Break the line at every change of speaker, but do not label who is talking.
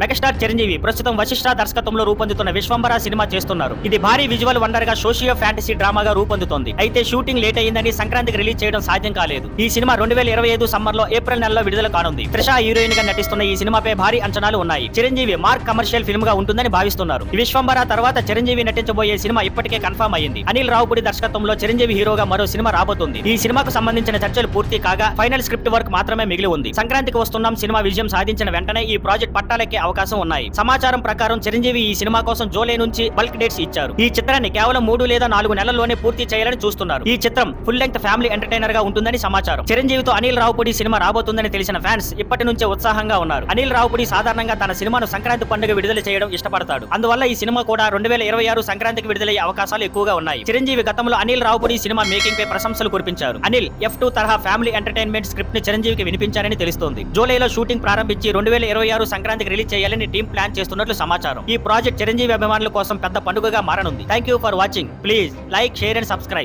Megastar Chiranjeevi ప్రస్తుతం వశిష్ఠ దర్శకత్వంలో రూపొందుతున్న విశ్వంబర సినిమా చేస్తున్నారు. ఇది భారీ విజువల్ వండర్ గా సోషియో ఫ్యాంటసీ డ్రామాగా రూపొందుతోంది. అయితే షూటింగ్ లేట్ అయ్యిందని సంక్రాంతికి రిలీజ్ చేయడం సాధ్యం కాలేదు. ఈ సినిమా 2025 సమ్మర్ లో ఏప్రిల్ నెలలో విడుదల కానుంది. త్రిష హీరోయిన్ గా నటిస్తున్న ఈ సినిమాపై భారీ అంచనాలు ఉన్నాయి. చిరంజీవి మార్క్ కమర్షియల్ ఫిల్మ్ గా ఉంటుందని భావిస్తున్నారు. ఈ విశ్వంబర తర్వాత చిరంజీవి నటించబోయే సినిమా ఇప్పటికే కన్ఫర్మ్ అయ్యింది. అనిల్ రావుపూడి దర్శకత్వంలో చిరంజీవి హీరోగా మరో సినిమా రాబోతుంది. ఈ సినిమాకు సంబంధించిన చర్చలు పూర్తి కాగా ఫైనల్ స్క్రిప్ట్ వర్క్ మాత్రమే మిగిలి ఉంది. సంక్రాంతికి వస్తున్నాం సినిమా విజయం సాధించిన వెంటనే ఈ ప్రాజెక్ట్ పట్టాలెక్కే అవకాశం ఉన్నాయి. సమాచారం ప్రకారం చిరంజీవి ఈ సినిమా కోసం జూలై నుంచి బల్క్ డేట్స్ ఇచ్చారు. ఈ చిత్రాన్ని కేవలం 3 లేదా 4 నెలల్లోనే పూర్తి చేయాలని చూస్తున్నారు. ఈ చిత్రం ఫుల్ లెంగ్త్ ఫ్యామిలీ ఎంటర్టైనర్ గా ఉంటుందని సమాచారం. చిరంజీవితో అనిల్ రావుపూడి సినిమా రాబోతుందని తెలిసిన ఫ్యాన్స్ ఇప్పటి నుంచే ఉత్సాహంగా ఉన్నారు. అనిల్ రావుపూడి సాధారణంగా తన సినిమాను సంక్రాంతి పండుగ విడుదల చేయడం ఇష్టపడతాడు. అందువల్ల ఈ సినిమా కూడా 2026 సంక్రాంతికి విడుదలయ్యే అవకాశాలు ఎక్కువగా ఉన్నాయి. చిరంజీవి గతంలో అనిల్ రావుపూడి సినిమా మేకింగ్ పై ప్రశంసలు కురిపించారు. అనిల్ F2 తరహా ఫ్యామిలీ ఎంటర్టైన్మెంట్ స్క్రిప్ట్ ని చిరంజీవికి వినిపించారని తెలుస్తోంది. జూలైలో షూటింగ్ ప్రారంభించి 2026 సంక్రాంతికి రిలీజ్ చేయాలని టీం ప్లాన్ చేస్తున్నట్లు సమాచారం. ఈ ప్రాజెక్ట్ చిరంజీవి అభిమానుల కోసం పెద్ద పండుగగా మారనుంది. Thank you for watching. Please like, share and subscribe.